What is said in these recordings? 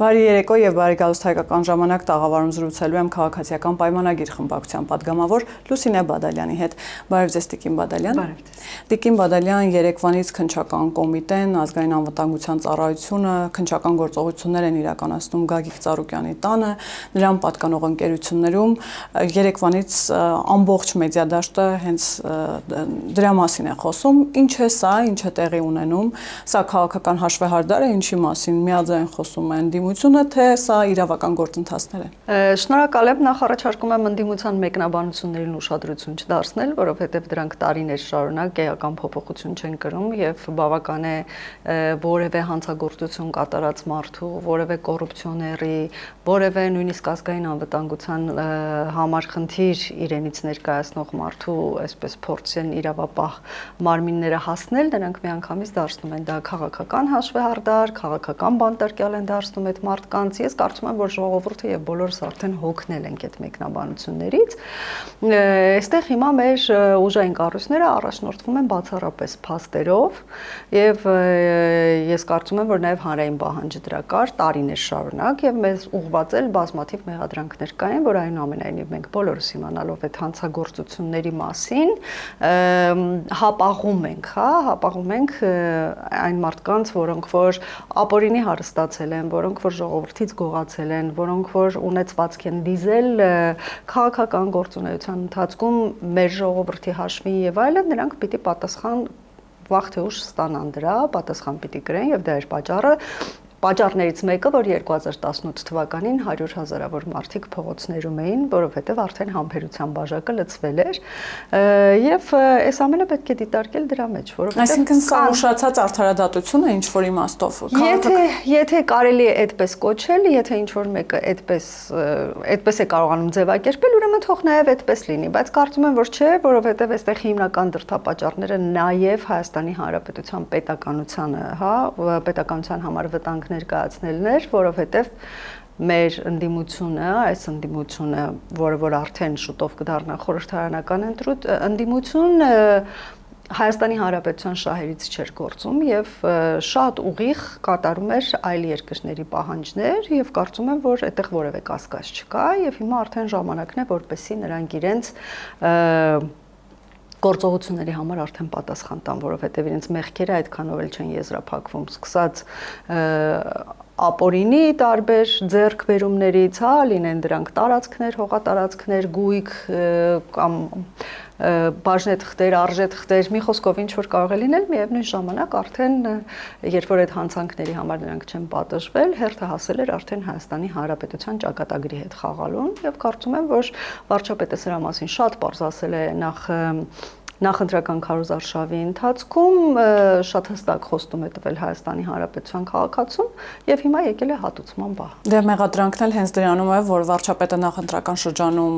Բարի երեկո եւ բարի գալուստ հայկական ժամանակ տաղավարում զրուցելու եմ քաղաքացիական պայմանագիր խմբակցության падգամավոր Լուսինե Բադալյանի հետ։ Բարև ձեզ Տիկին Բադալյան։ Բարև ձեզ։ Տիկին Բադալյան, երեկվանից քննչական կոմիտեն, ազգային անվտանգության ծառայությունը քննչական գործողություններ են իրականացնում Գագիկ Ծառուկյանի տանը, նրան պատկանող ընկերություններում։ Երեկվանից ամբողջ մեդիա դաշտը հենց դրա մասին է խոսում։ Ինչ է սա, ինչ է տեղի ունենում։ Սա քաղաքական հաշվեհարդար է, ինչի մասին միաձայն խոսում են ընդդիմությունը, թե սա իրավական գործընթացներ են։ Շնորհակալ եմ, նախ առաջարկում եմ ընդդիմության մեկնաբանություններին ուշադրություն չդարձնել, որովհետև դրանք տարիներ շարունակ էական փոփոխություն չեն կրում եւ բավական է որևէ հանցագործություն կատարած մարդու, որևէ կոռուպցիոների, որևէ նույնիսկ ազգային անվտանգության համար խնդիր իրենից ներկայացնող մարդու, այսպես փորձեն իրավապահ մարմինները հասնել, նրանք միանգամից դարձնում են դա քաղաքական հաշվեհարդար, քաղաքական բանտարկյալ են դարձնում այդ մարդկանց։ Ես կարծում եմ, որ ժողովուրդը եւ բոլորս արդեն հոգնել ենք այդ մեկնաբանություններից։ Այստեղ հիմա մեր ուժային կառույցները առաջնորդվում են բացառապես փաստերով եւ ես կարծում եմ, որ նաեւ հանրային պահանջը դրա կար տարիներ շարունակ եւ մեզ ուղղված էլ բազմաթիվ մեղադրանքներ կային, որ այնուամենայնիվ մենք բոլորս իմանալով այդ հանցագործությունների մասին հապաղում ենք այն մարդկանց, որոնք որ ապօրինի հարստացել են, որոնք որ ժողովրդից գողացել են, որոնք որ ունեցվածք են դիզել քաղաքական գործունեության ընթացքում մեր ժողովրդի հաշվին եւ այլն, նրանք պիտի պատասխան վաղ թե ուշ ստանան դրա, պատասխան պիտի կրեն եւ դա էր պատճառը։ Պատճառներից մեկը, որ 2018 թվականին 100,000-ավոր մարդիկ փողոցներում էին, որովհետև արդեն համբերության բաժակը լցվել էր, եւ այս ամենը պետք է դիտարկել դրա մեջ, որովհետև այսինքն սա ուշացած արդարադատություն է ինչ-որ իմաստով։ Եթե կարելի է այդպես կոչել, եթե ինչ-որ մեկը այդպես է կարողանում ձևակերպել, ուրեմն թող նաեւ այդպես լինի, բայց կարծում եմ, որ չէ, որովհետև այստեղ հիմնական դրդապատճառները նաեւ Հայաստանի Հանրապետության պետականության համար վտանգ ներկայացնելն էր, որովհետև մեր ընդդիմությունը, այս ընդդիմությունը, որ արդեն շուտով կդառնա խորհրդարանական ընդդիմություն, Հայաստանի Հանրապետության շահերից չէր գործում եւ շատ ուղիղ կատարում էր այլ երկրների պահանջներ եւ կարծում եմ, որ այդտեղ որևէ կասկած չկա եւ հիմա արդեն ժամանակն է, որպեսզի նրանք իրենց գործողությունների համար արդեն պատասխան տան, որովհետև իրենց մեղքերը այդքանով էլ չեն եզրափակվում, սկսած ապօրինի տարբեր ձեռքբերումներից, լինեն դրանք տարածքներ, հողատարածքներ, գույք կամ բաժնեթղթեր, արժեթղթեր, մի խոսքով ինչ որ կարող է լինել, միևնույն ժամանակ արդեն երբ որ այդ հանցանքների համար նրանք չեն պատժվել, հերթը հասել էր արդեն Հայաստանի Հանրապետության ճակատագրի հետ խաղալուն եւ կարծում եմ, որ վարչապետը սրա մասին շատ պարզ ասել է նախընտրական քարոզարշավի ընթացքում, շատ հստակ խոստում է տվել Հայաստանի Հանրապետության քաղաքացուն եւ հիմա եկել է հատուցման պահ։ Դե մեղադրանքն էլ հենց դրանում է, որ վարչապետը նախընտրական շրջանում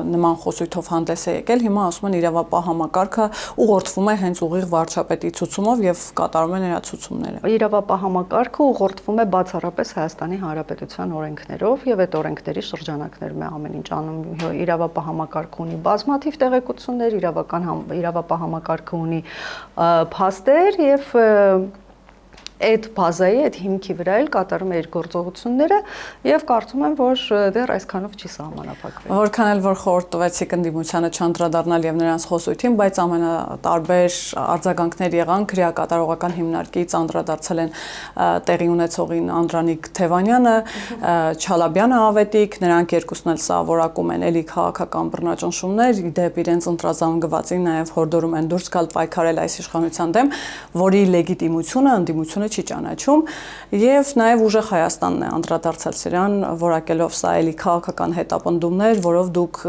նման խոսույթով հանդես է եկել, հիմա ասում են իրավապահ համակարգը ուղղորդվում է հենց ուղիղ վարչապետի ցուցումով եւ կատարում է նրա ցուցումները։ Իրավապահ համակարգը ուղղորդվում է բացառապես Հայաստանի Հանրապետության օրենքներով եւ այդ օրենքների շրջանակներում է ամեն ինչ անում։ Իրավապահ համակարգը ունի բազմաթիվ տեղեկություններ, իրավապահ համակարգը ունի փաստեր եւ այդ բազայի, այդ հիմքի վրա էլ կատարում է իր գործողությունները եւ կարծում եմ, որ դեռ այսքանով չի սահմանափակվել։ Որքան էլ որ խորհուրդ տվեցիք ընդդիմությանը չանդրադառնալ եւ նրանց խոսույթին, բայց ամենատարբեր արձագանքներ եղան, քրեակատարողական հիմնարկից անդրադարձել են տեղի ունեցողին Անդրանիկ Թևանյանը, Չալաբյանը Ավետիք, նրանք երկուսն էլ սա որակում են էլի քաղաքական բռնաճնշումներ, դեպ իրենց ընտրազանգվածին նաեւ հորդորում են դուրս գալ պայքարել այս իշխանության դեմ, որի լեգիտիմությունը ընդդիմությունը չի ճանաչում եւ նաեւ ուժեղ Հայաստանն է անդրադարձել սրան, որակելով սա էլի քաղաքական հետապնդումներ, որով դուք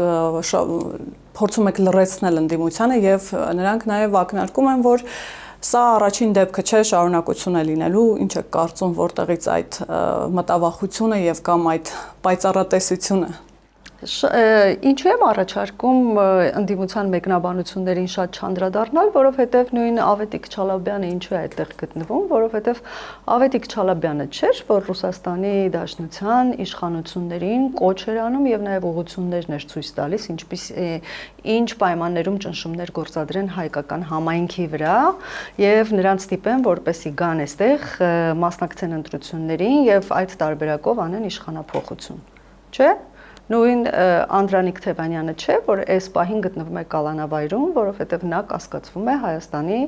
փորձում եք լրացնել ընդդիմությանը եւ նրանք նաեւ ակնարկում են, որ սա առաջին դեպքը չէ, շարունակություն է լինելու, ինչ է կարծում, որտեղից այդ մտավախությունը եւ կամ այդ պայծառատեսությունը։ Ինչու եմ առաջարկում ընդդիմության մեկնաբանություններին շատ չանդրադառնալ, որովհետև նույն Ավետիք Չալաբյանը ինչու է այդտեղ գտնվում, որովհետև Ավետիք Չալաբյանը չէր, որ Ռուսաստանի Դաշնության իշխանություններին կոչ էր անում եւ նաեւ ուղղություններն էր ցույց տալիս, ինչ պայմաններում ճնշումներ գործադրեն հայկական համայնքի վրա եւ նրանց ստիպեն, որպեսի գան այստեղ մասնակցեն ընտրություններին եւ այդ տարբերակով անեն իշխանափոխություն, չէ՞։ Նույն Անդրանիկ Թևանյանը չէ, որ այս պահին գտնվում է կալանավայրում, որովհետև նա կասկածվում է Հայաստանի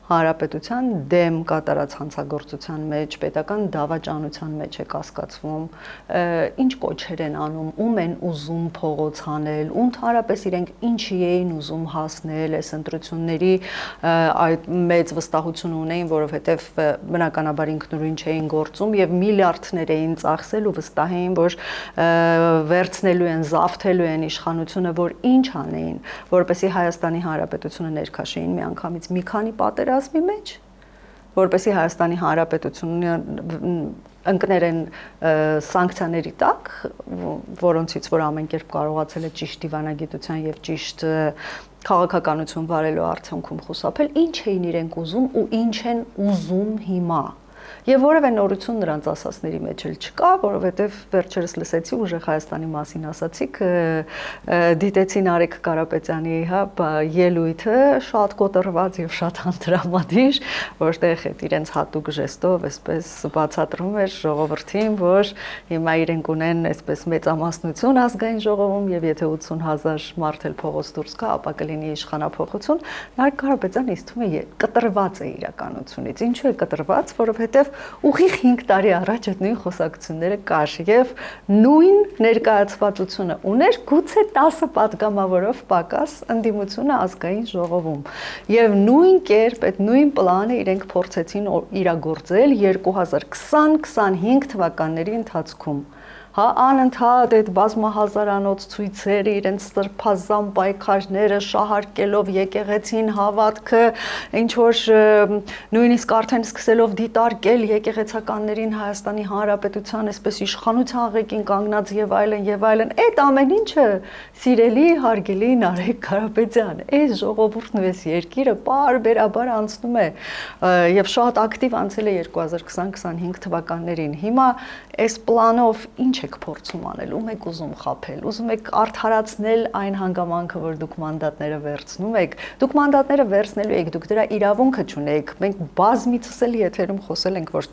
Հանրապետության դեմ կատարած հանցագործության մեջ, պետական դավաճանության մեջ է կասկածվում, ինչ կոչեր են անում, ում են ուզում փողոց հանել, ու ընդհանրապես իրենք ինչի էին ուզում հասնել այս ընտրությունների այդ մեծ վստահություն ունեին, որովհետև բնականաբար ինքնուրույն չէին գործում եւ միլիարդներ էին ծախսել ու վստահ էին, որ վերցնելու են, զավթելու են իշխանությունը, որ ինչ անեին, որպեսզի Հայաստանի Հանրապետությունը ներքաշեին միանգամից մի քանի պատերազմի մեջ, որպեսզի Հայաստանի Հանրապետությունը ընկներեն սանկցիաների տակ, որոնցից որ ամեն կերպ կարողացել է ճիշտ դիվանագիտության եւ ճիշտ քաղաքականություն վարելու արդյունքում խուսափել, ինչ էին իրենք ուզում ու ինչ են ուզում հիմա։ Եվ որևէ նորություն նրանց ասածների մեջ էլ չկա, որովհետև վերջերս լսեցի ուժեղ Հայաստանի մասին ասացիք, դիտեցին Արեգ Կարապետյանի ելույթը շատ կոտրված եւ շատ անդրամադիր, որտեղ այդ իրենց հատուկ ժեստով այսպես բացատրում էր ժողովրդին, որ հիմա իրենք ունեն այսպես մեծամասնություն ազգային ժողովում եւ եթե 80,000 մարդ էլ փողոց դուրս գա, ապա կլինի իշխանափոխություն։ Արեգ Կարապետյանը ինձ թվում է կտրված է իրականությունից։ Ինչու է կտրված, որովհետև ուղիղ 5 տարի առաջ այդ նույն խոսակցությունները կար եւ նույն ներկայացվածությունը ուներ գուցե 10 պատգամավորով պակաս ընդդիմությունը ազգային ժողովում եւ նույն կերպ այդ նույն պլանը իրենք փորձեցին իրագործել 2020-25 թվականների ընթացքում հա անընդհատ այդ բազմահազարանոց ցույցերը իրենց սրբազան պայքարները շահարկելով եկեղեցին հավատքը ինչ որ նույնիսկ արդեն սկսելով դիտարկել եկեղեցականներին Հայաստանի Հանրապետության այսպես իշխանության ղեկին կանգնած եւ այլն այդ ամեն ինչը սիրելի հարգելի Արեգ Կարապետյան այս ժողովուրդն ու այս երկիրը բարբերաբար անցնում է եւ շատ ակտիվ անցել է 2020-25 թվականներին հիմա այս պլանով ինչ եք փորձում անել, ում եք ուզում խաբել, ուզում եք արդարացնել այն հանգամանքը, որ դուք մանդատները վերցնում եք, դուք մանդատները վերցնելու եք, դուք դրա իրավունքը չունեք, մենք բազմիցս էլ եթերում խոսել ենք, որ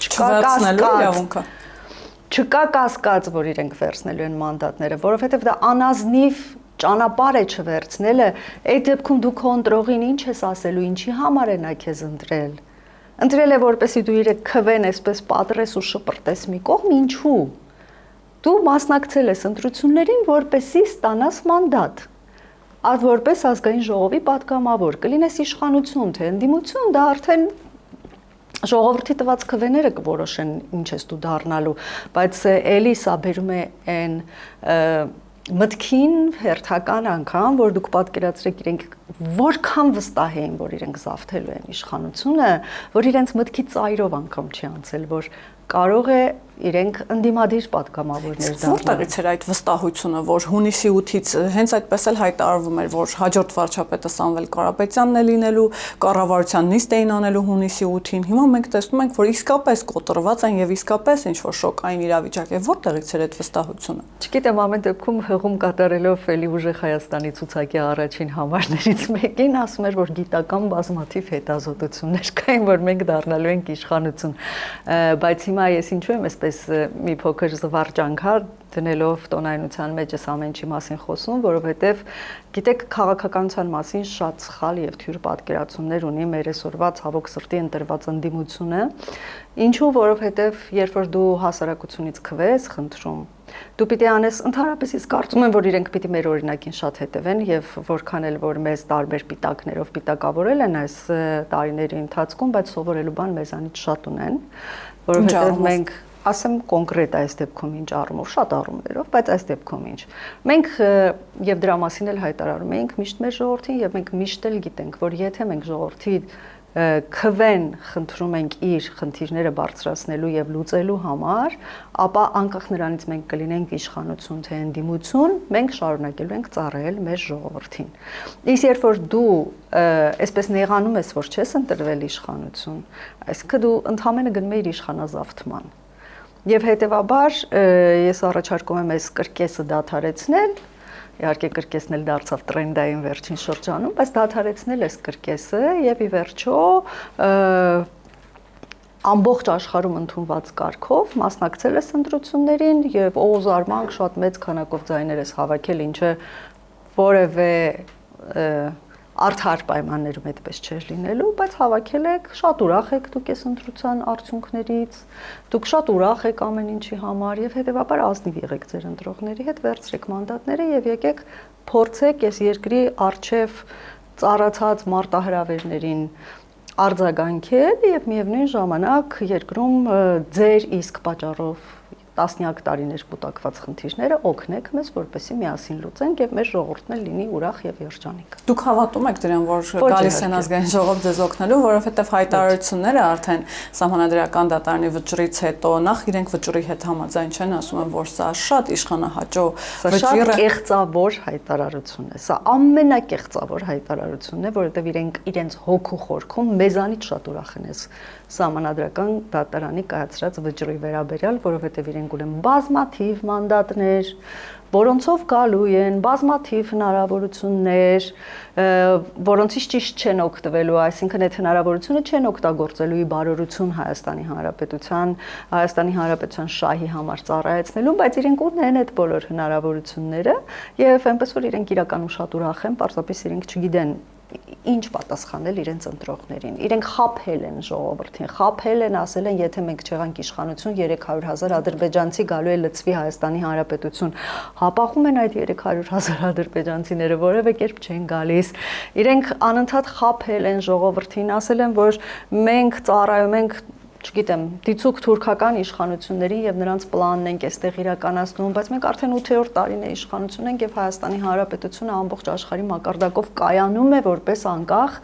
չկա կասկած, որ իրենք վերցնելու են մանդատները, որովհետև դա անազնիվ ճանապարհ է չվերցնելը, այդ դեպքում դու քո ընտրողին ինչ ես ասելու, ինչի համար է նա քեզ ընտրել։ Ընտրել է որպեսզի դու իրեք քվեն այսպես պատրես ու շպրտես մի կողմ, ինչու։ Դու մասնակցել ես ընտրություններին, որպեսզի ստանաս մանդատ։ Այդ որպես ազգային ժողովի պատգամավոր, կլինես իշխանություն, թե ընդդիմություն, դա արդեն ժողովրդի տված քվեները կորոշեն ինչ ես դու դառնալու, բայց էլի սա բերում է այն մտքին հերթական անգամ, որ դուք պատկերացրեք իրենք որքան վստահ էին, որ իրենք զավթելու են իշխանությունը, որ իրենց մտքի ծայրով անգամ չի անցել, որ կարող է իրենք ընդդիմադիր պատգամավորներ դառնալ։ Որտեղից էր այդ վստահությունը, որ հունիսի 8-ից հենց այդպես էլ հայտարարվում էր, որ հաջորդ վարչապետը Սամվել Կարապետյանն է լինելու, կառավարության նիստ էին անելու հունիսի 8-ին։ Հիմա մենք տեսնում ենք, որ իսկապես կոտրված են եւ իսկապես ինչ որ շոկային իրավիճակ է։ Որտեղից էր այդ վստահությունը։ Չգիտեմ, ամեն դեպքում հղում կատարելով էլի ուժեղ Հայաստանի ցուցակի առաջին համարներից մեկին ասում էր, որ գիտական բազմաթիվ հետազոտություններ կային, որ մենք դառնալու ենք իշխանություն, բայց հիմա ես ինչու եմ այսպես մի փոքր զվարճանք դնելով տոնայնության մեջ այս ամեն ինչի մասին խոսում, որովհետև գիտեք քաղաքականության մասին շատ սխալ եւ թյուր պատկերացումներ ունի մեր այսօրվա ցավոք սրտի ընտրված ընդդիմությունը, ինչու որովհետև երբ որ դու հասարակությունից քվես խնդրում դու պիտի անես ընդհանրապես ես կարծում եմ որ իրենք պիտի մեր օրինակին շատ հետևեն եւ որքան էլ որ մեզ տարբեր պիտակներով պիտակավորել են այս տարիների ընթացքում, բայց սովորելու բան մեզանից շատ ունեն, որովհետև մենք ասեմ կոնկրետ այս դեպքում ինչ առումով, շատ առումներով, բայց այս դեպքում ինչ։ Մենք եւ դրա մասին էլ հայտարարում ենք միշտ մեր ժողովրդին եւ մենք միշտ էլ գիտենք, որ եթե մենք ժողովրդի քվեն խնդրում ենք իր խնդիրները բարձրացնելու եւ լուծելու համար, ապա անկախ նրանից մենք կլինենք իշխանություն թե ընդդիմություն, մենք շարունակելու ենք ծառայել մեր ժողովրդին։ Իսկ երբ որ դու այսպես նեղանում ես, որ չես ընտրվել իշխանություն, այսինքն դու ընդհանրապես գնում ես իշխանազավթման։ Եվ հետեւաբար ես առաջարկում եմ այս կրկեսը դադարեցնել, իհարկե կրկեսն էլ դարձավ տրենդային վերջին շրջանում, բայց դադարեցնել այս կրկեսը եւ ի վերջո ամբողջ աշխարհում ընդունված կարգով մասնակցել ես ընտրություններին եւ օզարմանք շատ մեծ քանակով ձայներ ես հավաքել, ինչը որևէ արդար պայմաններում այդպես չէր լինելու, բայց հավաքել եք, շատ ուրախ եք դուք այս ընտրության արդյունքներից, դուք շատ ուրախ եք ամեն ինչի համար եւ հետեւաբար ազնիվ եղեք ձեր ընտրողների հետ, վերցրեք մանդատները եւ եկեք փորձեք այս երկրի արչեւ ծառացած մարտահրավերներին արձագանքել եւ միևնույն ժամանակ երկրում ձեր իսկ պատճառով տասնյակ տարիներ կուտակված խնդիրները օգնեք մեզ, որպեսզի միասին լուծենք եւ մեր ժողովուրդն էլ լինի ուրախ եւ երջանիկ։ Դուք հավատում եք դրան, որ գալիս են ազգային ժողով ձեզ օգնելու, որովհետեւ հայտարարությունները արդեն սահմանադրական դատարանի վճռից հետո նախ իրենք վճռի հետ համաձայն չեն, ասում են, որ սա շատ իշխանահաճո վճիռ է, կեղծավոր հայտարարություն է։ Սա ամենակեղծավոր հայտարարությունն է, որովհետեւ իրենց հոգու խորքում մեզանից շատ ուրախ են այս սահմանադրական դատարանի կայացրած վճռի վերաբերյալ, որովհետեւ իրենք ունեն բազմաթիվ մանդատներ, որոնցով գալու են բազմաթիվ հնարավորություններ, որոնցից ճիշտ չեն օգտվելու, այսինքն այդ հնարավորությունը չեն օգտագործելու ի բարօրություն Հայաստանի Հանրապետության շահի համար ծառայեցնելու, բայց իրենք ունեն այդ բոլոր հնարավորությունները եւ այնպես որ իրենք իրականում շատ ուրախ են, պարզապես իրենք չգիտեն ինչ պատասխանել իրենց ընտրողներին։ Իրենք խաբել են ժողովրդին, խաբել են, ասել են, եթե մենք չեղանք իշխանություն, 300,000 ադրբեջանցի գալու է լծվի Հայաստանի Հանրապետություն։ Հապաղում են այդ 300,000 ադրբեջանցիները, որևէ կերպ չեն գալիս։ Իրենք անընդհատ խաբել են ժողովրդին, ասել են, որ մենք ծառայում ենք չգիտեմ, դիցուք թուրքական իշխանություններին եւ նրանց պլանն ենք այստեղ իրականացնում, բայց մենք արդեն 8-րդ տարին է իշխանություն ենք եւ Հայաստանի Հանրապետությունը ամբողջ աշխարհի մակարդակով կայանում է որպես անկախ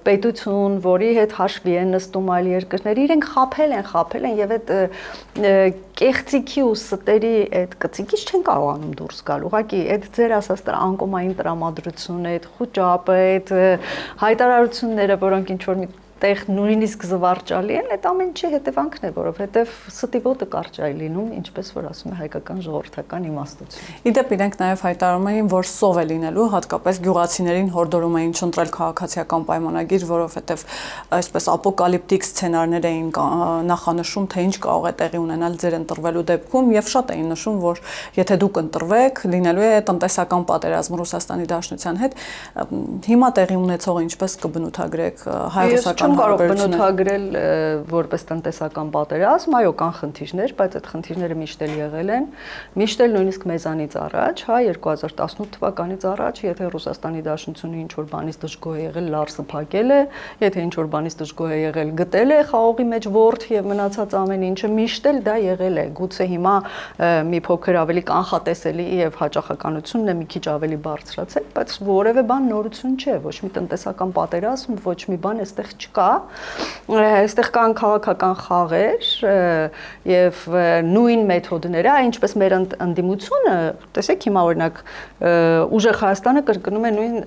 պետություն, որի հետ հաշվի են նստում այլ երկրներ։ Իրենք խաբել են եւ այդ կեղծիքի ու ստերի այդ կծիկից չեն կարողանում դուրս գալ։ Ուղղակի այդ ձեր ասած անկոմային տրամադրությունը, այդ խոճապը, այդ հայտարարությունները, որոնք ինչ որ տեղ նույնիսկ զվարճալի են, այդ ամեն ինչի հետևանքն է, որովհետև ստի ոտը կարճ է լինում, ինչպես որ ասում է հայկական ժողովրդական իմաստությունը։ Իդեպ իրենք նաև հայտարարում էին, որ սով է լինելու, հատկապես գյուղացիներին հորդորում էին չընտրել քաղաքացիական պայմանագիր, որովհետև այսպես ապոկալիպտիկ սցենարներ էին նախանշում, թե ինչ կարող է տեղի ունենալ ձեր ընտրվելու դեպքում, եւ շատ էին նշում, որ եթե դուք ընտրվեք, լինելու է տնտեսական պատերազմ Ռուսաստանի Դաշնության հետ։ Հիմա տեղի ունեցողը ինչպես կբնութագրեք հայ-ռուսական Չեմ կարող բնութագրել որպես տնտեսական պատերազմ, այո, կան խնդիրներ, բայց այդ խնդիրները միշտ էլ եղել են, միշտ էլ նույնիսկ մեզանից առաջ, 2018 թվականից առաջ, եթե Ռուսաստանի Դաշնությունը ինչ-որ բանից դժգոհ է եղել, լարսը փակել է, եթե ինչ-որ բանից դժգոհ է եղել, գտել է խաղողի մեջ ворթ եւ մնացած ամեն ինչը, միշտ էլ դա եղել է։ Գուցե հիմա մի փոքր ավելի կանխատեսելի եւ հաճախականությունն է մի քիչ ավելի բարձրացել, բայց որևէ բան նորություն չէ, ոչ մի տնտեսական պատերազմ, ոչ մի բան այստեղ չկա, այստեղ կան քաղաքական խաղեր եւ նույն մեթոդները, ինչպես մեր ընդդիմությունը, տեսեք հիմա օրինակ ուժեղ Հայաստանը կրկնում է նույն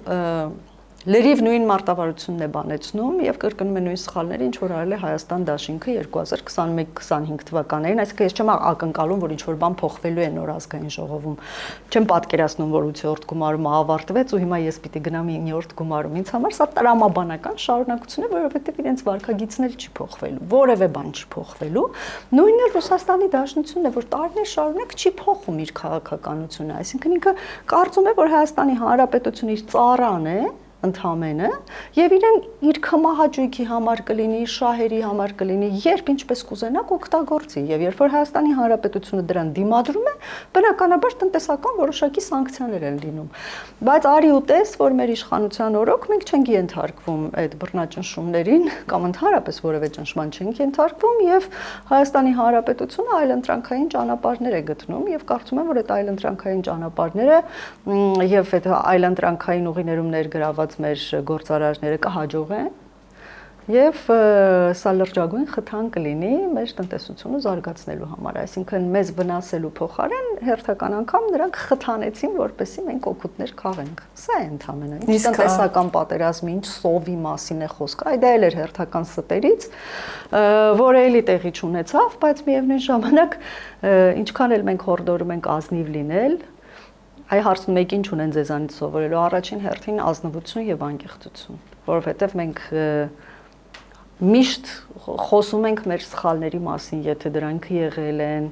լրիվ նույն մարտավարությունն է բանեցնում եւ կրկնում է նույն սխալները, ինչ որ արել է Հայաստան դաշինքը 2021-25 թվականներին, այսինքն ես չեմ ակնկալում, որ ինչ որ բան փոխվելու է նոր ազգային ժողովում։ Չեմ պատկերացնում, որ 8-րդ գումարումը ավարտվեց ու հիմա ես պիտի գնամ 9-րդ գումարում։ Ինձ համար սա տրամաբանական շարունակություն է, որովհետեւ իրենց վարքագիծները չի փոխվելու, որևէ բան չի փոխվելու։ Նույնն է Ռուսաստանի Դաշնությունն է, որ տարիներ շարունակ չի փոխում իր քաղաքականությունը, այսինքն ինքը կարծում է, որ Հայաստանի Հանրապետությունը իր ծառան է ընդհանրը եւ իրեն իր կմահաճույքի համար կլինի, շահերի համար կլինի, երբ ինչպես կուզենակ օգտագործի եւ երբ որ Հայաստանի Հանրապետությունը դրան դիմադրում է, բնականաբար տնտեսական որոշակի սանկցիաներ են լինում։ Բայց արի ու տես, որ մեր իշխանության օրոք մենք չենք ենթարկվում այդ բռնաճնշումներին կամ ընդհանրապես որևէ ճնշման չենք ենթարկվում եւ Հայաստանի Հանրապետությունը այլընտրանքային ճանապարհներ է գտնում եւ կարծում եմ, որ այդ այլընտրանքային ճանապարհները եւ այդ այլընտրանքային ուղիներում ներգրաված մեր գործարարները կհաջողեն Եվ սա լրջագույն խթան կլինի մեր տնտեսությունը զարգացնելու համար, այսինքն մեզ վնասելու փոխարեն հերթական անգամ նրանք խթանեցին, որպեսզի մենք օգուտներ քաղենք։ Սա է ընդհանրապես։ Ինչ տնտեսական պատերազմի, ինչ սովի մասին է խոսքը, այ դա էլ էր հերթական ստերից, որը էլի տեղի չունեցավ, բայց միևնույն ժամանակ ինչքան էլ մենք հորդորում ենք ազնիվ լինել, այ հարցնում եք ինչ ունեն ձեզանից սովորելու, առաջին հերթին ազնվություն եւ անկեղծություն, որովհետեւ մենք միշտ խոսում ենք մեր սխալների մասին, եթե դրանք եղել են,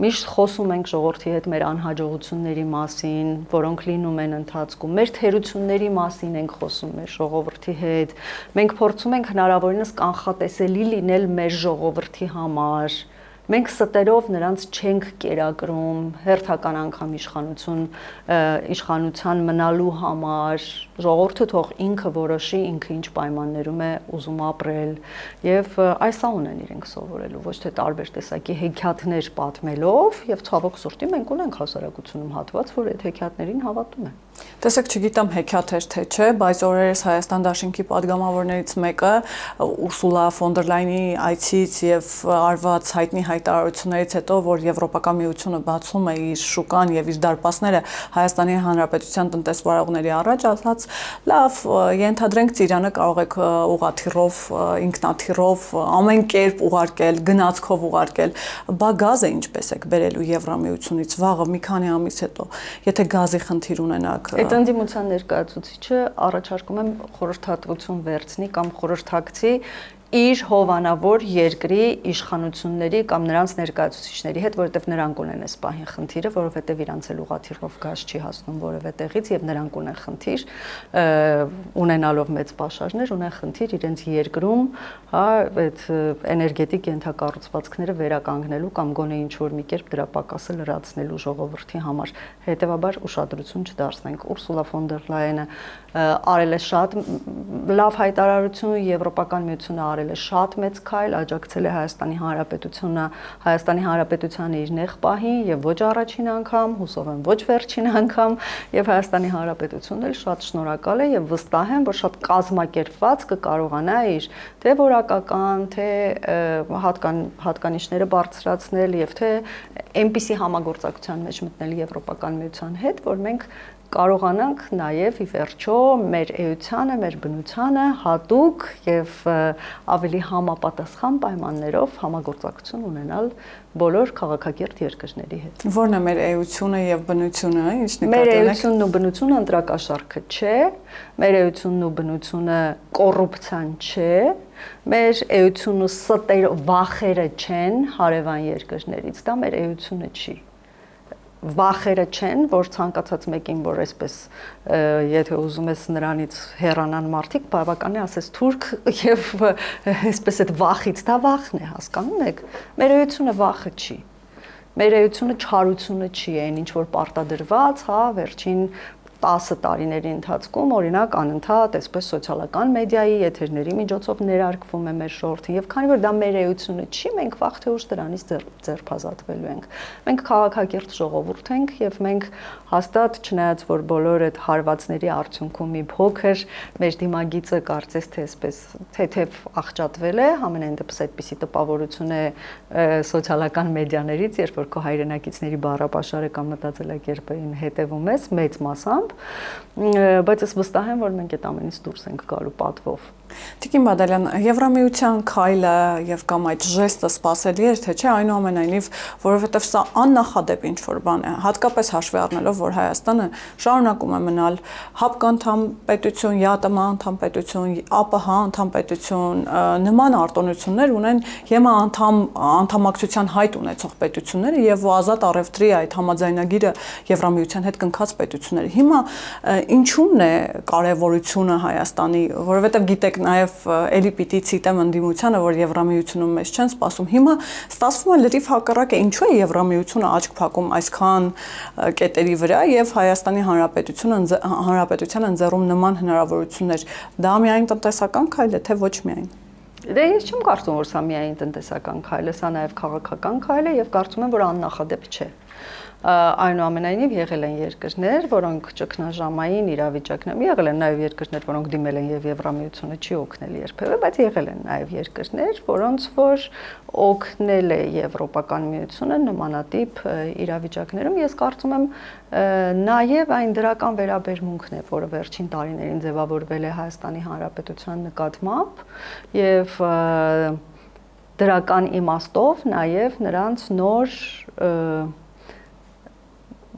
միշտ խոսում ենք ժողովրդի հետ մեր անհաջողությունների մասին, որոնք լինում են ընթացքում, մեր թերությունների մասին ենք խոսում մեր ժողովրդի հետ, մենք փորձում ենք հնարավորինս կանխատեսելի լինել մեր ժողովրդի համար, մենք ստերով նրանց չենք կերակրում, հերթական անգամ իշխանության մնալու համար, ժողովուրդը թող ինքը որոշի, ինքը ինչ պայմաններում է ուզում ապրել, եւ այսա ունեն իրենք սովորելու, ոչ թե տարբեր տեսակի հեքիաթներ պատմելով, եւ ցավոք սրտի մենք ունենք հասարակությունում հատված, որ այդ հեքիաթներին հավատում է։ Տեսեք, չգիտեմ հեքիաթ էր թե չէ, բայց օրերս Հայաստան Դաշինքի падգամավորներից մեկը Ուրսուլա ֆոն դեր Լայնի այցից եւ արված հայտնի հայտարարություններից հետո, որ Եվրոպական միությունը բացում է իր շուկան եւ իր դարպասները Հայաստանի Հանրապետության տնտեսվարողների առաջ, ասաց, լավ, ենթադրենք Ծիրանը կարող եք ուղաթիռով, ինքնաթիռով, ամեն կերպ ուղարկել, գնացքով ուղարկել, բա գազը ինչպես եք բերելու Եվրամիությունից վաղը մի քանի ամիս հետո, եթե գազի խնդիր ունենաք։ Այդ ընդդիմության ներկայացուցիչը առաջարկում եմ խորհրդատվություն վերցնի կամ խորհրդակցի իր հովանավոր երկրի իշխանությունների կամ նրանց ներկայացուցիչների հետ, որովհետև նրանք ունեն այս պահին խնդիրը, որովհետև իրանց էլ ուղղաթիռով գազ չի հասնում որևէ տեղից եւ նրանք ունեն խնդիր, ունենալով մեծ պաշարներ, ունեն խնդիր իրենց երկրում, հա, այդ էներգետիկ ենթակառուցվածքները վերականգնելու կամ գոնե ինչ որ մի կերպ դրա պակասը լրացնելու ժողովրդի համար։ Հետևաբար ուշադրություն չդարձնենք։ Ուրսուլա ֆոն դեր Լայենը արել է շատ լավ հայտարարություն, Եվրոպական միությունը արել է շատ մեծ քայլ, աջակցել է Հայաստանի Հանրապետությանը իր նեղ պահին եւ ոչ առաջին անգամ, հուսով եմ ոչ վերջին անգամ, եւ Հայաստանի Հանրապետությունն էլ շատ շնորհակալ է եւ վստահ եմ, որ շատ կազմակերպված կկարողանա իր թե որակական, թե հատկանիշները բարձրացնել եւ թե այնպիսի համագործակցության մեջ մտնել Եվրոպական միության հետ, որ մենք կարողանանք նաև ի վերջո մեր էությանը, մեր բնությանը հատուկ եւ ավելի համապատասխան պայմաններով համագործակցություն ունենալ բոլոր քաղաքակիրթ երկրների հետ։ Որն է մեր էությունը եւ բնությունը, ինչ նկատի ունեք։ Մեր էությունն ու բնությունը ընտրակաշառքը չէ, մեր էությունն ու բնությունը կոռուպցիան չէ, մեր էությունն ու ստեր վախերը չեն հարևան երկրներից, դա մեր էությունը չի։ Վախերը չեն, որ ցանկացած մեկին, որ այսպես եթե ուզում ես նրանից հեռանան մարդիկ, բավական է ասես թուրք եւ այսպես այդ վախից, դա վախն է, հասկանում եք։ Մեր էությունը վախը չի։ Մեր էությունը չարությունը չի, այն ինչ որ պարտադրված, հա, վերջին 10 տարիների ընթացքում օրինակ անընդհատ այսպես սոցիալական մեդիայի եթերների միջոցով ներարկվում է մեր ժողովրդին եւ քանի որ դա մեր էությունը չի, մենք վաղ թե ուշ դրանից ձերբազատվելու ենք։ Մենք քաղաքակիրթ ժողովուրդ ենք եւ մենք հաստատ չնայած որ բոլոր այդ հարվածների արդյունքում մի փոքր մեր դիմագիծը կարծես թե այսպես թեթև աղճատվել է, համենայն դեպս այդպիսի տպավորություն է սոցիալական մեդիաներից, երբ որ քո հայրենակիցների բառապաշարը կամ մտածելակերպին հետևում ես մեծ մասամբ, բայց ես վստահ եմ, որ մենք այդ ամենից դուրս ենք գալու պատվով։ Տիկին Բադալյան, Եվրամիության քայլը եւ կամ այդ ժեստը սпасելի էր, թե չէ, այնուամենայնիվ, որովհետեւ սա աննախադեպ ինչ-որ բան է, հատկապես հաշվի առնելով, որ Հայաստանը շարունակում է մնալ ՀԱՊԿ անդամ պետություն, ԵԱՏՄ անդամ պետություն, ԱՊՀ անդամ պետություն, նման արտոնություններ ունեն ԵՄ անդամակցության հայտ ունեցող պետությունները եւ ազատ առևտրի այդ համաձայնագիրը Եվրամիության հետ կնքած պետությունները։ Հիմա ինչու՞ն է կարեւորությունը Հայաստանի, որովհետեւ գիտեք նաև էլի պիտի ցիտեմ ընդդիմությանը, որ Եվրամիությունում մեզ չեն սպասում։ Հիմա ստացվում է լրիվ հակառակը, ինչու է Եվրամիությունը աչք փակում այսքան կետերի վրա եւ Հայաստանի Հանրապետությանը ընձեռում նման հնարավորություններ։ Դա միայն տնտեսական քայլ է, թե ոչ միայն։ Դե ես չեմ կարծում, որ սա միայն տնտեսական քայլ է, սա նաև քաղաքական քայլ է եւ կարծում եմ, որ աննախադեպ չէ։ այնուամենայնիվ եղել են երկրներ, որոնք ճգնաժամային իրավիճակներում եղել են նաև երկրներ, որոնք դիմել են եւ Եվրամիությունը չի օգնել երբևէ, բայց եղել են նաև երկրներ, որոնց որ օգնել է Եվրոպական միությունը նմանատիպ իրավիճակներում։ Ես կարծում եմ նաև այն դրական վերաբերմունքն է, որը վերջին տարիներին ձևավորվել է Հայաստանի Հանրապետության նկատմամբ եւ դրական իմաստով նաև նրանց նոր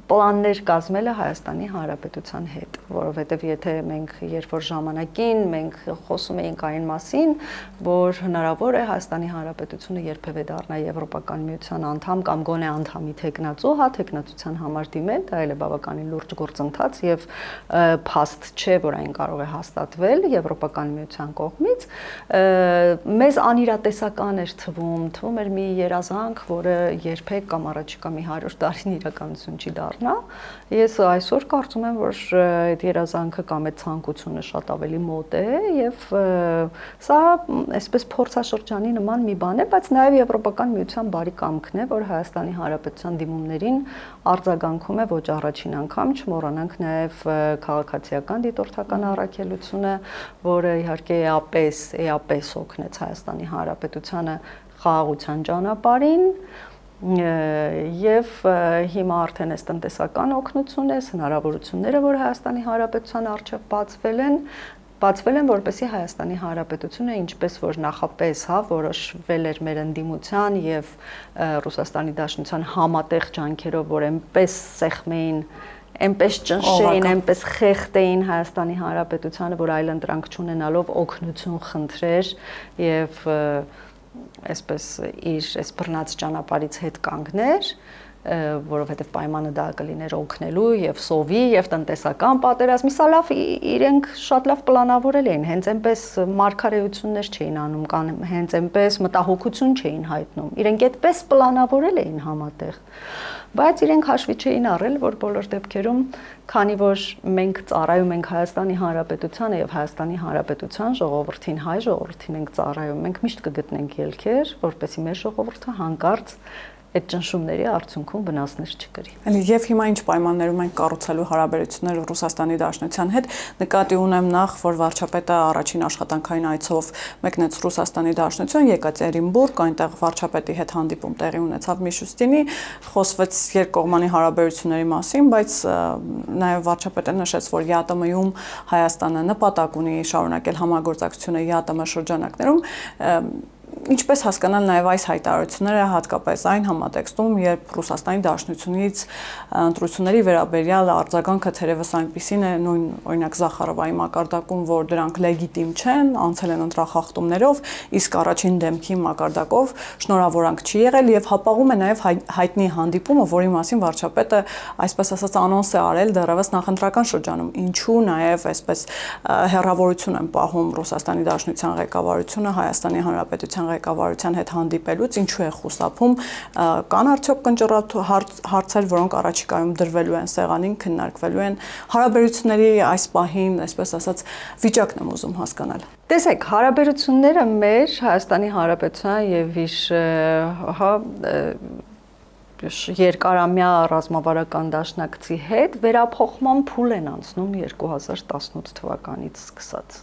պլաններ կազմելը Հայաստանի Հանրապետության հետ, որովհետև եթե մենք երբ որ ժամանակին մենք խոսում էինք այն մասին, որ հնարավոր է Հայաստանի Հանրապետությունը երբևէ դառնա Եվրոպական միության անդամ կամ գոնե անդամի թեկնածու, հա, թեկնածության համար դիմել, դա էլ է բավականին լուրջ գործընթաց եւ փաստ չէ, որ այն կարող է հաստատվել Եվրոպական միության կողմից, մեզ անիրատեսական էր թվում էր մի երազանք, որը երբեք կամ առաջիկա մի 100 տարին իրականություն չի դառնա։ Ես այսօր կարծում եմ, որ այդ երազանքը կամ այդ ցանկությունը շատ ավելի մոտ է եւ սա այսպես փորձաշրջանի նման մի բան է, բայց նաեւ Եվրոպական միության բարի կամքն է, որ Հայաստանի Հանրապետության դիմումներին արձագանքում է ոչ առաջին անգամ, չմոռանանք նաեւ քաղաքացիական դիտորդական առաքելությունը, որը իհարկե էապես օգնեց Հայաստանի Հանրապետությանը խաղաղության ճանապարհին եւ հիմա արդեն այս տնտեսական օգնություն է, հնարավորությունները, որ Հայաստանի Հանրապետության առջև բացվել են, որպեսզի Հայաստանի Հանրապետությունը ինչպես որ նախապես, հա, որոշվել էր մեր ընդդիմության եւ Ռուսաստանի Դաշնության համատեղ ջանքերով, որ այնպես սեղմեին այնպես ճնշեին, այնպես խեղդեին Հայաստանի Հանրապետությանը, որ այլընտրանք չունենալով օգնություն խնդրեր եւ այսպես իր այս բռնած ճանապարհից հետ կանգներ, որովհետև պայմանը դա կլիներ օգնելու եւ սովի եւ տնտեսական պատերազմի, սա լավ իրենք շատ լավ պլանավորել էին, հենց այնպես մարգարեություններ չէին անում կամ հենց այնպես մտահոգություն չէին հայտնում, իրենք այդպես պլանավորել էին համատեղ, բայց իրենք հաշվի չէին առել, որ բոլոր դեպքերում, քանի որ մենք ծառայում ենք Հայաստանի Հանրապետությանը եւ Հայաստանի Հանրապետության ժողովրդին, հայ ժողովրդին ենք ծառայում, մենք միշտ կգտնենք ելքեր, որպեսզի մեր ժողովուրդը հանկարծ այդ ճնշումների արդյունքում վնասներ չկրի։ Եվ հիմա ինչ պայմաններում ենք կառուցելու հարաբերությունները Ռուսաստանի Դաշնության հետ, նկատի ունեմ նախ, որ վարչապետը առաջին աշխատանքային այցով մեկնեց Ռուսաստանի Դաշնություն, Եկատերինբուրգ, այնտեղ վարչապետի հետ հանդիպում տեղի ունեցավ Միշուստինի, խոսվեց երկկողմանի հարաբերությունների մասին, բայց նաև վարչապետը նշեց, որ ԵԱՏՄ-ում Հայաստանը նպատակ ունի շարունակել համագործակցությունը ԵԱՏՄ շրջանակներում, ինչպես հասկանալ նաև այս հայտարարությունները հատկապես այն համատեքստում, երբ Ռուսաստանի Դաշնությունից ընտրությունների վերաբերյալ արձագանքը թերևս այնպիսին է, նույն օրինակ Զախարովայի մակարդակում, որ դրանք լեգիտիմ չեն, անցել են ընտրախախտումներով, իսկ առաջին դեմքի մակարդակով շնորհավորանք չի եղել եւ հապաղում է նաև հայտնի հանդիպումը, որի մասին վարչապետը այսպես ասած անոնս է արել դեռևս նախընտրական շրջանում, ինչու նաև այսպես հերավորություն են պահում Ռուսաստանի Դաշնության ղեկավարությունը Հայաստանի Հանրապետության ղեկավարության հետ հանդիպելուց, ինչու է խուսափում, կան արդյոք կնճռոտ հարցեր, որոնք առաջիկայում դրվելու են սեղանին, քննարկվելու են հարաբերությունների այս պահին, այսպես ասած, վիճակն եմ ուզում հասկանալ։ Տեսեք, հարաբերությունները մեր Հայաստանի Հանրապետության եւ իր երկարամյա ռազմավարական դաշնակցի հետ վերափոխման փուլ են անցնում 2018 թվականից սկսած։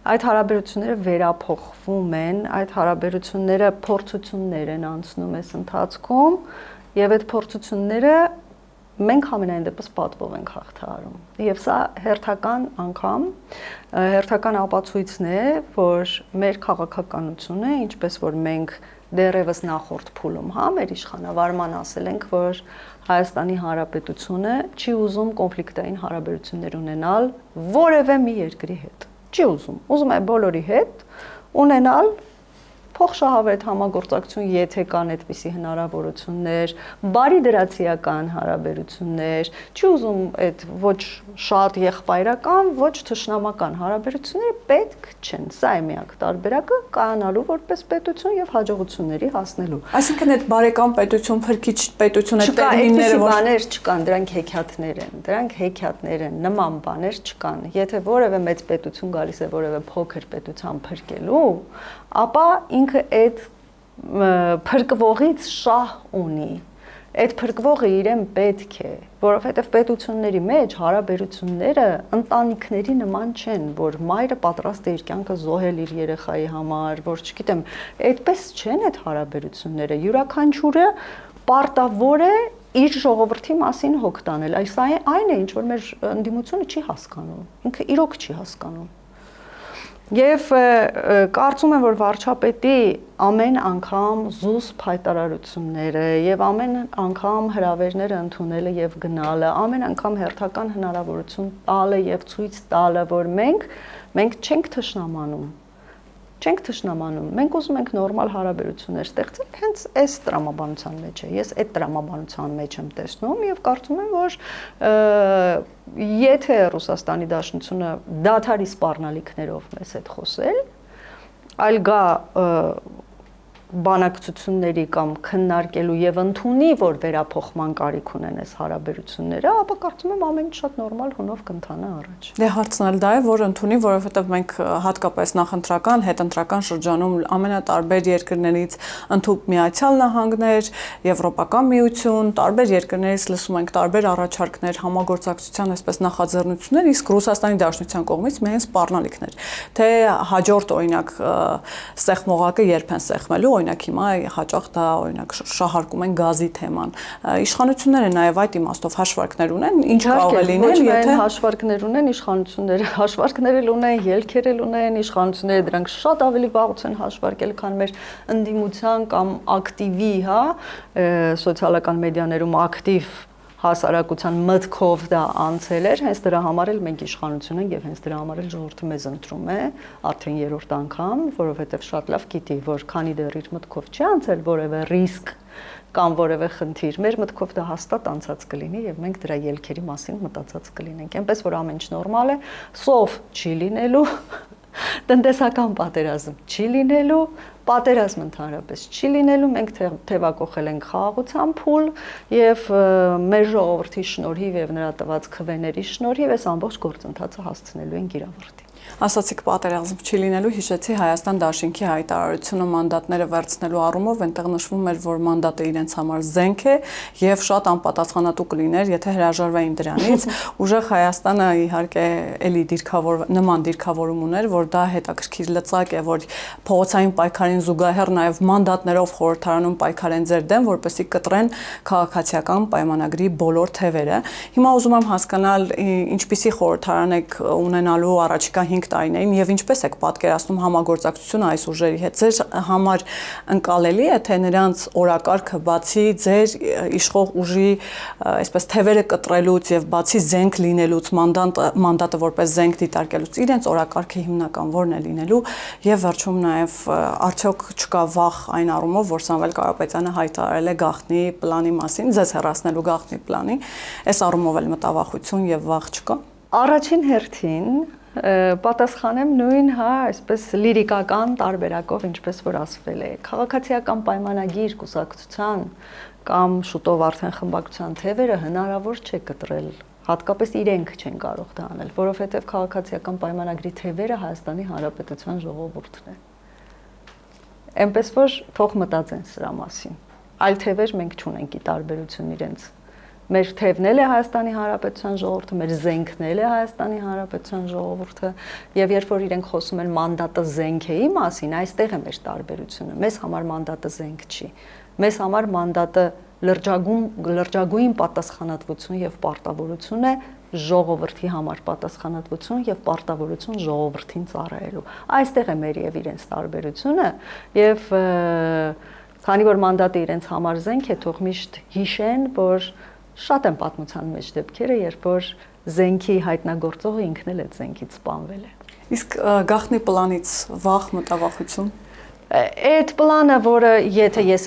Այդ հարաբերությունները վերափոխվում են, այդ հարաբերությունները փորձություններ են անցնում այս ընթացքում եւ այդ փորձությունները մենք ամենայն դեպս պատվով ենք հաղթահարում։ Եվ սա հերթական անգամ, հերթական ապացույցն է, որ մեր քաղաքականությունը, ինչպես որ մենք դեռևս նախորդ փուլում, հա, մեր իշխանավարման ասել ենք, որ Հայաստանի Հանրապետությունը չի ուզում կոնֆլիկտային հարաբերություններ ունենալ որևէ մի երկրի հետ։ Չի ուզում է բոլորի հետ ունենալ փոխշահավետ համագործակցություն, եթե կան այդպիսի հնարավորություններ, բարի դրացիական հարաբերություններ, չի ուզում այդ ոչ շատ եղբայրական, ոչ թշնամական հարաբերությունները պետք չեն։ Սա է միակ տարբերակը կայանալու որպես պետություն եւ հաջողությունների հասնելու։ Այսինքն այդ բարեկամ պետություն, փրկիչ պետություն, այդ տերմինները բաներ չկան, դրանք հեքիաթներ են, նման բաներ չկան։ Եթե որևէ մեծ պետություն գալիս է որևէ փոքր պետության փրկելու, ապա ինքը այդ փրկվողից շահ ունի, այդ փրկվողը իրեն պետք է, որովհետև պետությունների մեջ հարաբերությունները ընտանիքների նման չեն, որ մայրը պատրաստ է իր կյանքը զոհել իր երեխայի համար, որ չգիտեմ, այդպես չեն այդ հարաբերությունները։ Յուրաքանչյուրը պարտավոր է իր ժողովրդի մասին հոգ տանել։ Այս այն է, ինչ որ մեր ընդդիմությունը չի հասկանում, ինքը իրոք չի հասկանում։ Եվ կարծում եմ, որ վարչապետի ամեն անգամ զուսպ հայտարարությունները եւ ամեն անգամ հրավերները ընդունելը եւ գնալը, ամեն անգամ հերթական հնարավորություն տալը եւ ցույց տալը, որ մենք չենք թշնամանում, մենք ուզում ենք նորմալ հարաբերություններ ստեղծել, հենց այս տրամաբանության մեջ է։ Ես այդ տրամաբանության մեջ եմ տեսնում եւ կարծում եմ, որ եթե Ռուսաստանի Դաշնությունը դադարի սպառնալիքներով մեզ հետ խոսել, այլ գա բանակցությունների կամ քննարկելու եւ ընդունի, որ վերափոխման կարիք ունեն այս հարաբերությունները, ապա կարծում եմ ամեն ինչ շատ նորմալ հունով կընթանա առաջ։ Դե հարցն էլ դա է, որ ընդունի, որովհետեւ մենք հատկապես նախընտրական, հետընտրական շրջանում ամենատարբեր երկրներից ընդհուպ Միացյալ Նահանգներ, Եվրոպական միություն, տարբեր երկրներից լսում ենք տարբեր առաջարկներ, համագործակցության այսպես նախաձեռնություններ, իսկ Ռուսաստանի Դաշնության կողմից միայն սպառնալիքներ։ Թե հաջորդ օրինակ սեղմողակը երբ են սեղմելու, օրինակ հիմա հաճախ դա օրինակ շահարկում են գազի թեման։ Իշխանությունները նաև այդ իմաստով հաշվարկներ ունեն, ինչ կարող է լինել, եթե հաշվարկներ ունեն, իշխանությունները հաշվարկներ էլ ունեն, ելքեր էլ ունեն, իշխանությունները դրանք շատ ավելի վաղուց են հաշվարկել, քան մեր ընդդիմության կամ ակտիվի, սոցիալական մեդիաներում ակտիվ հասարակության մտքով դա անցել էր, հենց դրա համար էլ մենք իշխանություն ենք եւ հենց դրա համար էլ ժողովուրդը մեզ ընտրում է արդեն երրորդ անգամ, որովհետեւ շատ լավ գիտի, որ քանի դեռ իր մտքով չի անցել որևէ ռիսկ կամ որևէ խնդիր, մեր մտքով դա հաստատ անցած կլինի եւ մենք դրա ելքերի մասին մտածած կլինենք։ Այնպես որ ամեն ինչ նորմալ է, սով չի լինելու, տնտեսական պատերազմ չի լինելու, պատերազմ ընդհանրապես չի լինելու, մենք թևակողել ենք խաղաղության փուլ եւ մեր ժողովրդի շնորհիվ եւ նրա տված քվեների շնորհիվ այս ամբողջ գործընթացը հասցնելու ենք իր ավարտին։ Ասացիք պատերազմ չի լինելու, հիշեցի Հայաստան Դաշինքի հայտարարությունը մանդատները վերցնելու առումով, այնտեղ նշվում էր, որ մանդատը իրենց համար զենք է եւ շատ անպատասխանատու կլիներ, եթե հրաժարվեին դրանից։ Ուժեղ Հայաստանը իհարկե էլի նման դիրքավորում ուներ, որ դա հետաքրքիր լծակ է, որ փողոցային պայքարին զուգահեռ նաեւ մանդատներով խորհրդարանում պայքարեն ձեր դեմ, որպեսզի կտրեն քաղաքացիական պայմանագրի բոլոր թևերը։ Հիմա ուզում եմ հասկանալ, ինչպիսի խորհրդարան եք ունենալու առաջիկա 5 տարիներին եւ ինչպես եք պատկերացնում համագործակցությունը այս ուժերի հետ։ Ձեր համար ընկալելի է, թե նրանց օրակարգը բացի ձեր իշխող ուժի այսպես թևերը կտրելուց եւ բացի զենք լինելուց, մանդատը որպես զենք դիտարկելուց, իրենց օրակարգը հիմնական որն է լինելու եւ վերջում նաեւ արդյոք չկա վախ այն առումով, որ Սամվել Կարապետյանը հայտարարել է գաղտնի պլանի մասին, ձեզ հեռացնելու գաղտնի պլանի, այս առումով էլ մտավախություն եւ վախ չկա։ Առաջին հերթին պատասխանեմ նույն, այսպես լիրիկական տարբերակով, ինչպես որ ասվել է, քաղաքացիական պայմանագիր կուսակցության կամ շուտով արդեն խմբակցության թևերը հնարավոր չէ կտրել, հատկապես իրենք չեն կարող դա անել, որովհետև քաղաքացիական պայմանագրի թևերը Հայաստանի Հանրապետության ժողովուրդն է։ Այնպես որ թող մտածեն սրա մասին։ Այլ թևեր մենք չունենք ի տարբերություն իրենց։ Մեր թևն էլ է Հայաստանի Հանրապետության ժողովուրդը, մեր զենքն էլ է Հայաստանի Հանրապետության ժողովուրդը, եւ երբ որ իրենք խոսում են մանդատը զենք է մասին, այստեղ է մեր տարբերությունը։ Մեզ համար մանդատը զենք չի։ Մեզ համար մանդատը լրջագույն պատասխանատվություն եւ պարտավորություն է ժողովրդի համար պատասխանատվություն եւ պարտավորություն ժողովրդին ծառայելու։ Այստեղ է մեր եւ իրենց տարբերությունը եւ քանի որ մանդատը իրենց համար զենք է, թող միշտ հիշեն, որ շատ են պատմության մեջ դեպքերը, երբ որ զենքի հայտնագործողը ինքն էլ այդ զենքից սպանվել է։ Իսկ գաղտնի պլանից վախ, մտավախություն։ Այդ պլանը, որը եթե ես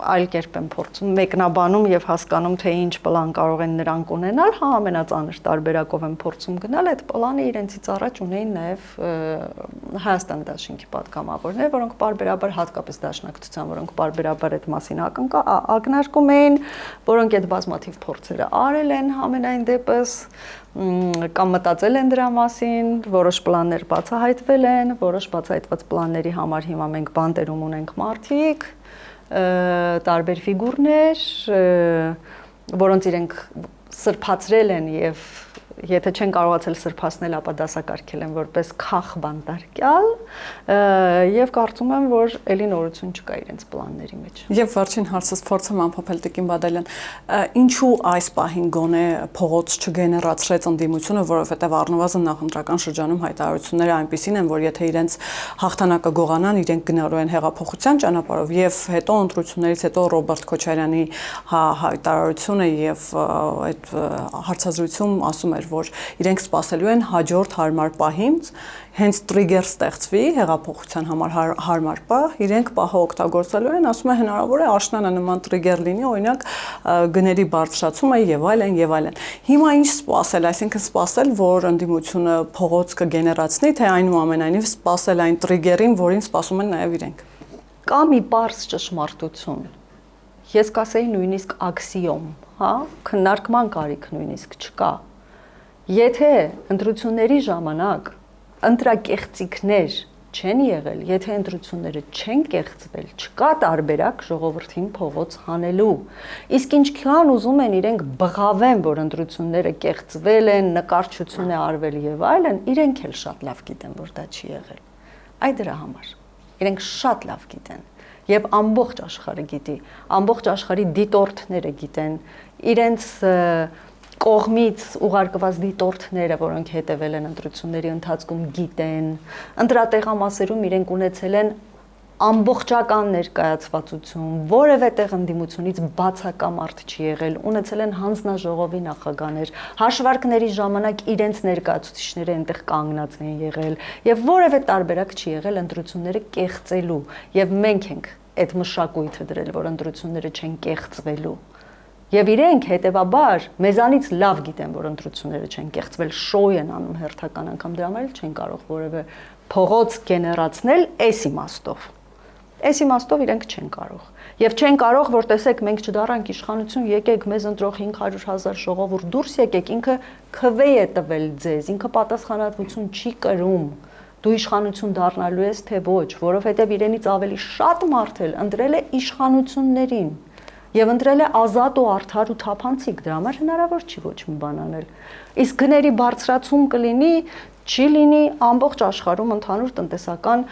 այլ կերպ եմ փորձում մեկնաբանում եւ հասկանում, թե ինչ պլան կարող են նրանք ունենալ, ամենածանր տարբերակով եմ փորձում գնալ, այդ պլանը իրենցից առաջ ունեին նաեւ Հայաստան Դաշինքի պատգամավորներ, որոնք պարբերաբար հատկապես դաշնակցության, որոնք պարբերաբար այդ մասին ակնարկում էին, որոնք այդ բազմաթիվ փորձերը արել են ամենայն դեպս կամ մտածել են դրա մասին, որոշ պլաններ բացահայտվել են, որոշ բացահայտված պլանների համար հիմա մենք բանտերում ունենք մարդիկ, տարբեր ֆիգուրներ, որոնց իրենք սրբացրել են եւ եթե չեն կարողացել սրբացնել, ապա դասակարգել են որպես քախ բանտարկյալ եւ կարծում եմ, որ ելի նորություն չկա իրենց պլանների մեջ։ Եվ վերջին հարցս փորձեմ ամփոփել Տիկին Բադալյան, ինչու այս պահին գոնե փողոց չգեներացրեց ընդդիմությունը, որովհետեւ առնվազն նախընտրական շրջանում հայտարարությունները այնպիսին են, որ եթե իրենց հաղթանակը գողանան, իրենք գնալու են հեղափոխության ճանապարհով եւ հետո ընտրություններից հետո Ռոբերտ Քոչարյանի հայտարարությունը եւ այդ հարցազրույցում ասում էր, որ իրենք սպասելու են հաջորդ հարմար պահին, հենց տրիգեր ստեղծվի հեղափոխության համար հարմար պահ, իրենք պահը օգտագործելու են, ասում է հնարավոր է աշնանը նման տրիգեր լինի, օրինակ գների բարձրացումը եւ այլն եւ այլն։ Հիմա ինչ սպասել, այսինքն սպասել, որ ընդդիմությունը փողոց կգեներացնի, թե այնուամենայնիվ սպասել այն տրիգերին, որին սպասում են նաեւ իրենք։ Կա մի բարձ ճշմարտություն։ Ես կասեի նույնիսկ աքսիոմ, հա, քննարկման կարիք նույնիսկ չկա։ Եթե ընտրությունների ժամանակ ընտրակեղծիքներ չեն եղել, եթե ընտրությունները չեն կեղծվել, չկա տարբերակ ժողովրդին փողոց հանելու։ Իսկ ինչքան ուզում են իրենք բղավեն, որ ընտրությունները կեղծվել են, նկարչություն է արվել եւ այլն, իրենք էլ շատ լավ գիտեն, որ դա չի եղել։ Այ դրա համար իրենք շատ լավ գիտեն եւ ամբողջ աշխարհը գիտի, ամբողջ աշխարհի դիտորդները գիտեն, իրենց կողմից ուղարկված դիտորդները, որոնք հետևել են ընտրությունների ընթացքում, գիտեն, ընտրատեղամասերում իրենք ունեցել են ամբողջական ներկայացվածություն, որևէ տեղ ընդդիմությունից բացակամարտ չի եղել, ունեցել են հանձնաժողովի նախագահներ, հաշվարկների ժամանակ իրենց ներկայացուցիչները այնտեղ կանգնած են եղել, եւ որևէ տարբերակ չի եղել ընտրությունները կեղծելու, եւ մենք ենք այդ մշակույթը դրել, որ ընտրությունները չեն կեղծվելու։ Եվ իրենք հետևաբար մեզանից լավ գիտեն, որ ընտրությունները չեն կեղծվել, շոու են անում հերթական անգամ, դրա համար չեն կարող որևէ փողոց գեներացնել այս իմաստով։ Այս իմաստով իրենք չեն կարող։ Եվ չեն կարող, որ տեսեք, մենք չդառանք իշխանություն, եկեք մեզ ընտրող 500,000 ժողովուրդ դուրս եկեք, ինքը քվե է տվել ձեզ, ինքը պատասխանատվություն չի կրում։ Դու իշխանություն դառնալու ես, թե ոչ, որովհետև իրենից ավելի շատ մարդ էլ ընտրել է իշխանություններին։ Եվ ընտրել է ազատ ու արդար ու թափանցիկ, դրա համար հնարավոր չի ոչ մի բան անել։ Իսկ գների բարձրացում կլինի, չի լինի, ամբողջ աշխարհում ընդհանուր տնտեսական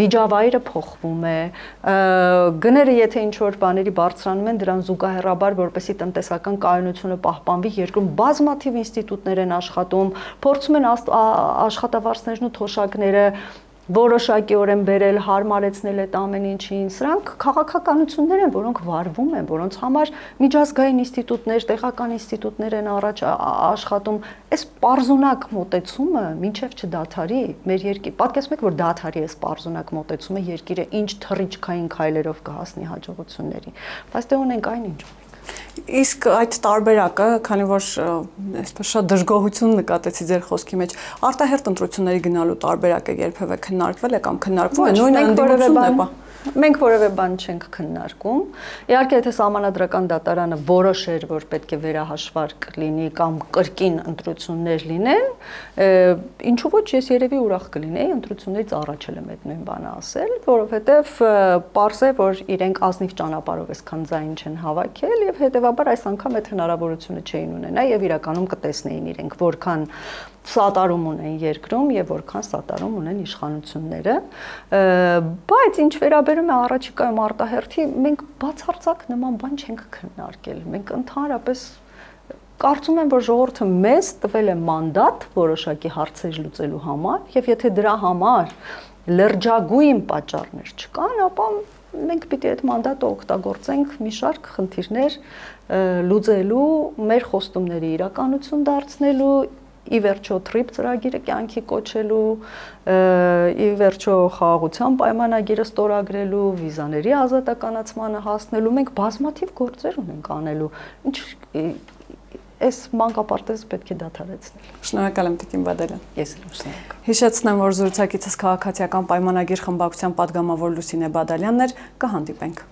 միջավայրը փոխվում է, գները եթե ինչ-որ բաների բարձրանում են, դրան զուգահեռաբար, որպեսզի տնտեսական կայունությունը պահպանվի, երկրում բազմաթիվ ինստիտուտներ են աշխատում, փորձում են աշխատավարձներն ու թոշակները որոշակիորեն բերել, հարմարեցնել այդ ամեն ինչին, սրանք քաղաքականություններ են, որոնք վարվում են, որոնց համար միջազգային ինստիտուտներ, տեղական ինստիտուտներ են առաջ աշխատում, այս պարզունակ մոտեցումը մինչև չդադարի մեր երկիր, պատկերացնեք, որ դադարի այս պարզունակ մոտեցումը երկիրը ինչ թռիչքային քայլերով կհասնի հաջողությունների, բայց դե ունենք այնինչ։ Իսկ այդ տարբերակը, քանի որ այսպես շատ դժգոհություն նկատեցի ձեր խոսքի մեջ, արտահերթ ընտրությունների գնալու տարբերակը երբևէ քննարկվել է կամ քննարկվում է, նույն ընդդիմությունն է, մենք որևէ բան չենք քննարկում։ Իհարկե, եթե Սահմանադրական դատարանը որոշեր, որ պետք է վերահաշվարկ լինի կամ կրկին ընտրություններ լինեն, ինչու ոչ, ես երևի ուրախ կլինեի ընտրություններից առաջ եմ այդ նույն բանը ասել, որովհետև պարզ է, որ իրենք ազնիվ ճանապարհով այսքան ձայն չեն հավաքել եւ հետեւաբար այս անգամ այդ հնարավորությունը չէին ունենա եւ իրականում կտեսնեին իրենք որքան սատարում ունեն երկրում եւ որքան սատարում ունեն իշխանությունները, բայց ինչ վերաբերում է առաջիկայում արտահերթի, մենք բացարձակ նման բան չենք քննարկել։ Մենք ընդհանրապես կարծում եմ, որ ժողովուրդը մեզ տվել է մանդատ որոշակի հարցեր լուծելու համար, եւ եթե դրա համար լրջագույն պատճառներ չկան, ապա մենք պիտի այդ մանդատը օգտագործենք մի շարք խնդիրներ լուծելու, մեր խոստումների իրականություն դարձնելու, ի վերջո TRIP ծրագիրը կյանքի կոչելու, ի վերջո խաղաղության պայմանագիրը ստորագրելու, վիզաների ազատականացմանը հասնելու, մենք բազմաթիվ գործեր ունենք անելու, ինչ այս մանկապարտեզը պետք է դադարեցնել։ Շնորհակալ եմ Տիկին Բադալյան։ Ես էլ շնորհակալ։ Հիշեցնեմ, որ զրուցակիցս քաղաքացիական պայմանագիր խմբակցության պատգամավոր Լուսինե Բադալյանն էր, կհանդիպենք։